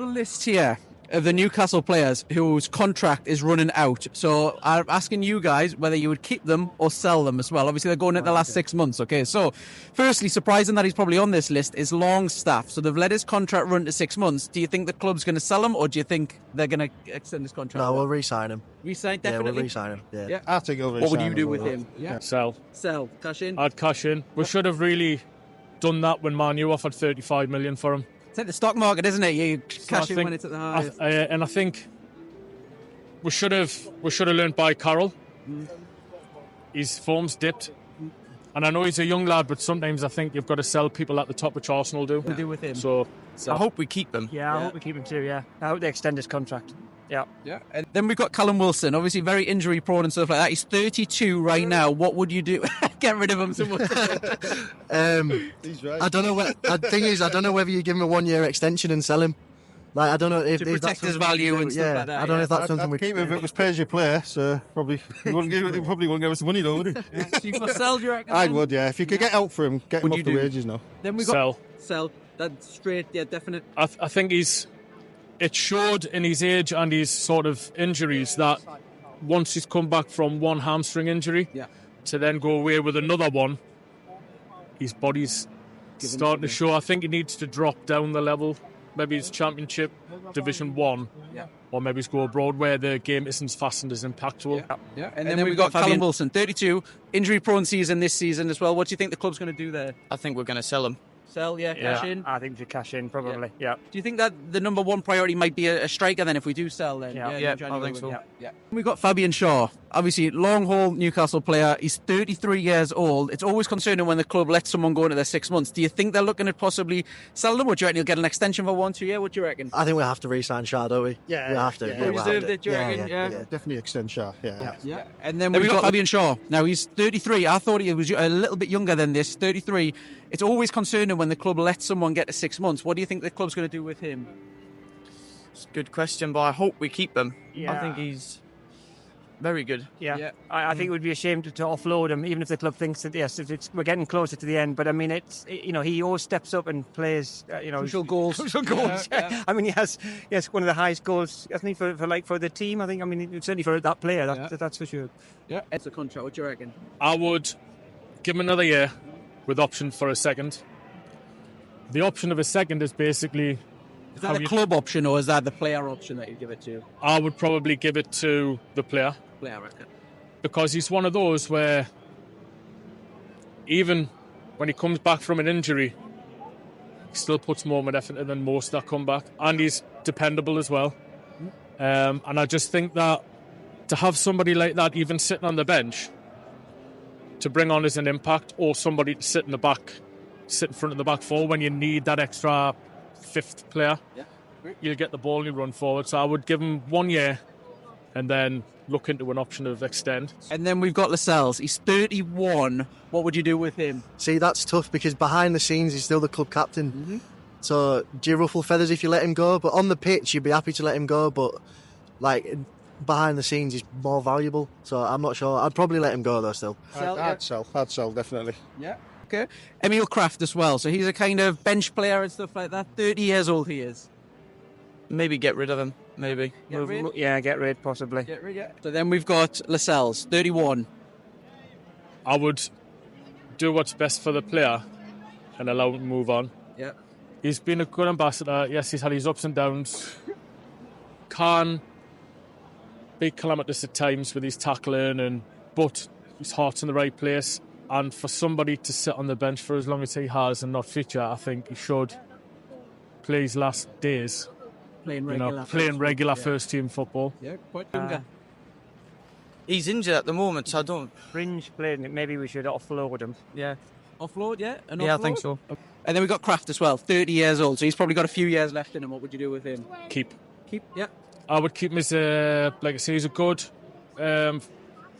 The list here of the Newcastle players whose contract is running out. So I'm asking you guys whether you would keep them or sell them as well. Obviously, they're going at the last 6 months. Okay, so firstly, surprising that he's probably on this list is Longstaff. So they've let his contract run to 6 months. Do you think the club's going to sell him, or do you think they're going to extend his contract? No, we'll re-sign him. Re-sign, definitely? Yeah, we'll re-sign him. Yeah. I think he'll re-sign. What would you do him with well. him? Yeah. Sell. Sell. Cash in? I'd cash in. We should have really done that when Man U offered 35 million for him. It's like the stock market, isn't it? You cash in when it's at the highest. And I think we should have learned by Carroll. His form's dipped. And I know he's a young lad, but sometimes I think you've got to sell people at the top, which Arsenal do. What do with him? So I hope we keep him. Yeah, I hope we keep him too, yeah. I hope they extend his contract. Yeah. And then we've got Callum Wilson, obviously very injury prone and stuff like that. He's 32 right now. What would you do? Get rid of him. He's right. I don't know. The thing is, I don't know whether you give him a 1 year extension and sell him. Like, I don't know if To that's protect his something value we and do. stuff Yeah, like that, I don't know if that's something I'd we keep him if it was pay as you play, so probably he probably wouldn't give us the money though, would he? So you must sell, do you reckon? I would, yeah. If you could get out for him, get him Would off you the do? wages now. Then we got sell. That's straight, yeah, definite. I think it showed in his age and his sort of injuries that once he's come back from one hamstring injury to then go away with another one, his body's starting to show. I think he needs to drop down the level. Maybe it's Championship, Division 1, or maybe it's go abroad where the game isn't as fast and as impactful. Yeah. And then we've got Callum Wilson, 32, injury-prone season this season as well. What do you think the club's going to do there? I think we're going to sell him. Sell, cash in? I think we should cash in, probably, yeah. Do you think that the number one priority might be a striker then if we do sell then? Yeah, I think so. Yeah. We've got Fabian Schär, obviously long-haul Newcastle player. He's 33 years old. It's always concerning when the club lets someone go into their 6 months. Do you think they're looking at possibly selling him, or do you reckon he'll get an extension for 1-2 years? What do you reckon? I think we have to re-sign Schär, don't we? Yeah. We have to. Yeah, Yeah, He we have deserved to. it, do you reckon? Yeah. Definitely extend Schär, Yeah. And then we've got Fabian Schär. Now, he's 33. I thought he was a little bit younger than this, 33. It's always concerning when the club lets someone get to 6 months. What do you think the club's going to do with him? It's a good question, but I hope we keep him. Yeah. I think he's very good. Yeah. I think it would be a shame to offload him, even if the club thinks that, yes, we're getting closer to the end. But, I mean, he always steps up and plays, Crucial goals. Crucial goals, yeah. I mean, he has one of the highest goals, hasn't he, for the team, I think. I mean, certainly for that player, that's for sure. Yeah. It's a contract. What do you reckon? I would give him another year with option for a second. The option of a second is basically... Is that a club option or is that the player option that you give it to? I would probably give it to the player. Player, I reckon. Because he's one of those where even when he comes back from an injury, he still puts more effort in than most that come back. And he's dependable as well. And I just think that to have somebody like that even sitting on the bench to bring on as an impact, or somebody to sit in front of the back four when you need that extra fifth player, you'll get the ball and you run forward. So I would give him 1 year and then look into an option of extend. And then we've got Lascelles. He's 31. What would you do with him? See, that's tough because behind the scenes he's still the club captain. So do you ruffle feathers if you let him go? But on the pitch you'd be happy to let him go, but like behind the scenes he's more valuable. So I'm not sure. I'd probably let him go though still. I'd sell, definitely. Yeah. Okay. Emil Krafth as well. So he's a kind of bench player and stuff like that. 30 years old he is. Maybe get rid of him. Maybe. Get rid, possibly. Get rid, yeah. So then we've got Lascelles, 31. I would do what's best for the player and allow him to move on. Yeah. He's been a good ambassador. Yes, he's had his ups and downs. Can be calamitous at times with his tackling, but his heart's in the right place. And for somebody to sit on the bench for as long as he has and not feature, I think he should play his last days. Playing regular first team football. Yeah, quite younger. He's injured at the moment, so I don't... Fringe playing, maybe we should offload him. Yeah. Offload, yeah? I think so. And then we've got Krafth as well, 30 years old, so he's probably got a few years left in him. What would you do with him? Keep, yeah. I would keep him as like I say, he's a good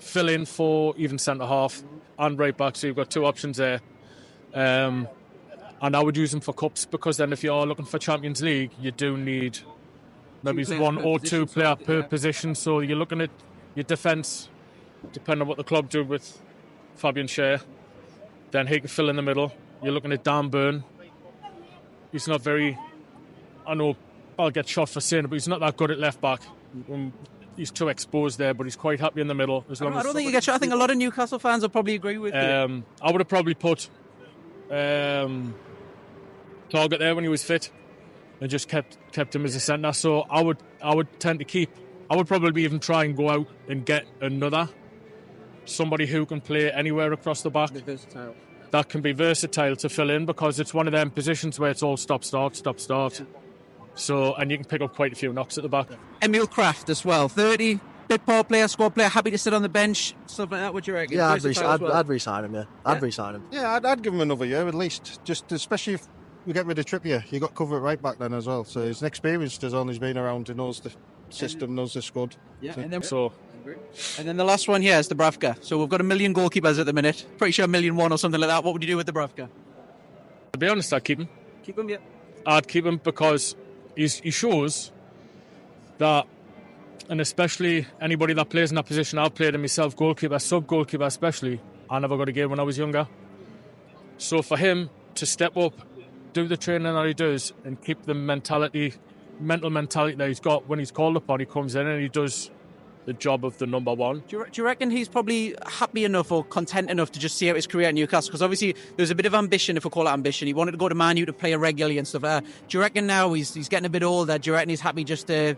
fill-in for even centre-half and right-back, so you've got two options there. And I would use him for cups, because then if you're looking for Champions League, you do need maybe one or two player per position, so you're looking at your defence, depending on what the club do with Fabian Schär, then he can fill in the middle. You're looking at Dan Burn. He's not very... I know I'll get shot for saying it, but he's not that good at left back. He's too exposed there, but he's quite happy in the middle. I don't think you get shot. I think a lot of Newcastle fans will probably agree with you. I would have probably put Target there when he was fit, and just kept him as a centre. So I would tend to keep. I would probably even try and go out and get somebody who can play anywhere across the back. That can be versatile to fill in, because it's one of them positions where it's all stop start. So, and you can pick up quite a few knocks at the back. Emil Krafth as well, 30, bit power player, squad player, happy to sit on the bench, stuff like that. What do you reckon? Yeah, I'd re-sign him. I'd re-sign him. Yeah, I'd give him another year at least. Just especially if we get rid of Trippier, you got cover at right back then as well. So he's an experienced as long as he's been around. He knows the system, knows the squad. Yeah, so. And then the last one here is Dubravka. So we've got 1 million goalkeepers at the minute. Pretty sure 1,000,001 or something like that. What would you do with Dubravka? To be honest, I'd keep him. Keep him, yeah. I'd keep him because he shows that, and especially anybody that plays in that position, I've played it myself, goalkeeper, sub-goalkeeper especially, I never got a game when I was younger. So for him to step up, do the training that he does, and keep the mental mentality that he's got when he's called upon, he comes in and he does the job of the number one. Do you reckon he's probably happy enough or content enough to just see out his career at Newcastle? Because obviously there's a bit of ambition, if we call it ambition. He wanted to go to Man U to play regularly and stuff like that. Do you reckon now he's getting a bit older? Do you reckon he's happy just to,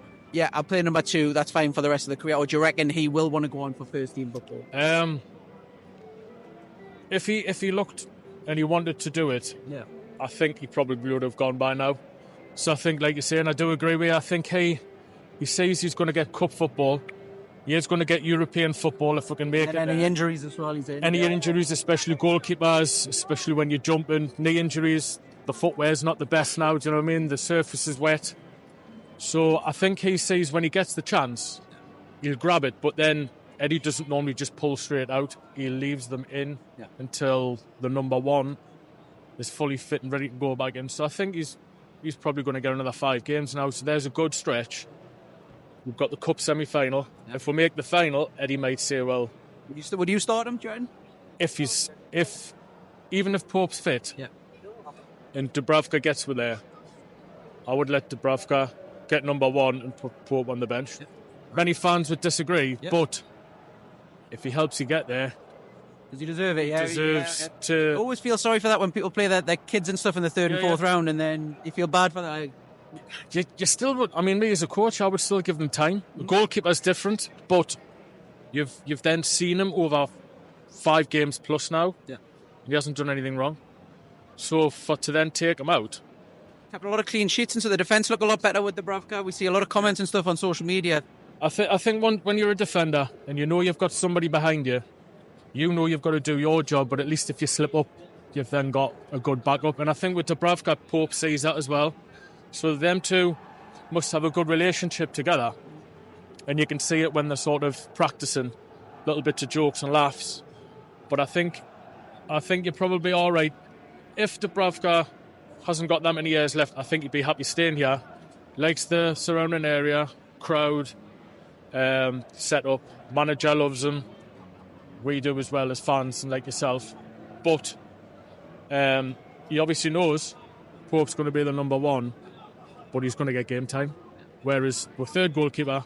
I'll play number 2, that's fine for the rest of the career? Or do you reckon he will want to go on for first team football? If he looked and he wanted to do it, I think he probably would have gone by now. So I think, like you're saying, I do agree with you. I think he says he's going to get cup football. He is going to get European football if we can make it. And any injuries as well, he's in. Any injuries, especially goalkeepers, especially when you're jumping, knee injuries, the footwear's not the best now, do you know what I mean? The surface is wet. So I think he sees when he gets the chance, he'll grab it. But then Eddie doesn't normally just pull straight out. He leaves them in until the number one is fully fit and ready to go back in. So I think he's probably going to get another 5 games now. So there's a good stretch. We've got the cup semi-final. Yep. If we make the final, Eddie might say, well... Would you start him, Jordan? Even if Pope's fit and Dubravka gets with there, I would let Dubravka get number 1 and put Pope on the bench. Yep. Many fans would disagree, but if he helps you get there... Does he deserve it? He deserves to... I always feel sorry for that when people play their kids and stuff in the 3rd and 4th round, and then you feel bad for that. You still would. I mean, me as a coach, I would still give them time. The goalkeeper's different, but you've then seen him over 5 games plus now. Yeah, he hasn't done anything wrong. So to then take him out, kept a lot of clean sheets, and so the defence look a lot better with Dubravka. We see a lot of comments and stuff on social media. I think when you're a defender and you know you've got somebody behind you, you know you've got to do your job. But at least if you slip up, you've then got a good backup. And I think with Dubravka, Pope sees that as well. So them two must have a good relationship together. And you can see it when they're sort of practicing little bits of jokes and laughs. But I think you're probably all right. If Dubravka hasn't got that many years left, I think he'd be happy staying here. Likes the surrounding area, crowd, setup. Manager loves him. We do as well as fans and like yourself. But he obviously knows Pope's going to be the number 1. But he's going to get game time. Whereas with 3rd goalkeeper,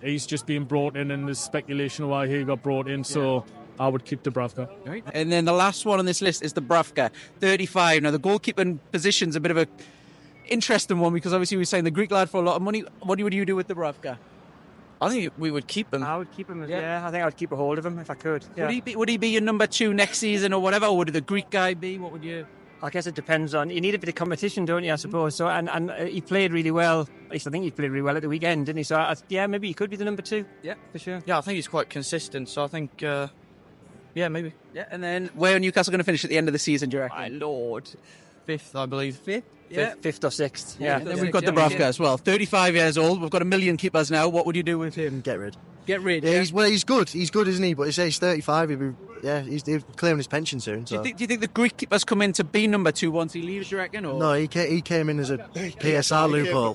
he's just being brought in, and there's speculation of why he got brought in. So I would keep Dubravka. Right. And then the last one on this list is Dubravka, 35. Now the goalkeeping position's a bit of a interesting one, because obviously we're saying the Greek lad for a lot of money. What would you do with Dubravka? I think we would keep him. I would keep him. I think I'd keep a hold of him if I could. Yeah. Would he be your number 2 next season or whatever? Or would the Greek guy be? What would you? I guess it depends on... You need a bit of competition, don't you, I suppose. So and he played really well. At least I think he played really well at the weekend, didn't he? So, maybe he could be the number 2. Yeah, for sure. Yeah, I think he's quite consistent. So I think, maybe. Yeah, and then where are Newcastle going to finish at the end of the season, do you reckon? My lord. 5th, I believe. 5th? Yeah. 5th or 6th. Yeah. And then we've got Dubravka as well. 35 years old. We've got 1 million keepers now. What would you do with him? Get rid. Get rid. Yeah, he's good. He's good, isn't he? But he's 35. He's claiming his pension soon. So. Do you think the Greek keepers come in to be number 2 once he leaves, do you reckon? Or? No, he came in as a PSR loophole.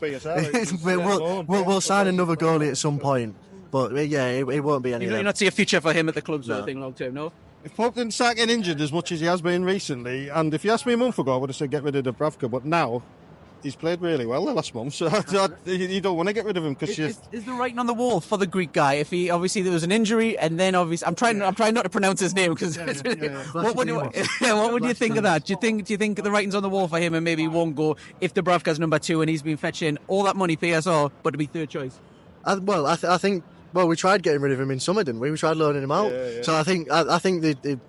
We'll sign another goalie at some point. But it won't be any. You not see a future for him at the club sort of thing long term, no? If Pope didn't start getting injured as much as he has been recently, and if you asked me a month ago, I would have said get rid of Dubravka. But now, he's played really well the last month, so you don't want to get rid of him because Is the writing on the wall for the Greek guy? If he obviously there was an injury, and then obviously I'm trying not to pronounce his name because what would you think of that? Do you think the writing's on the wall for him, and maybe he won't go if Dubravka's number 2 and he's been fetching all that money PSR, but to be third choice? I think. Well, we tried getting rid of him in summer, didn't we? We tried loaning him out. Yeah. So I think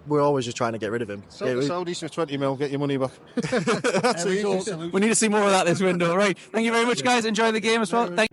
we're always just trying to get rid of him. Sell the Saudis for 20 mil, get your money back. We need to see more of that this window. Right. Thank you very much, guys. Enjoy the game as well. Thank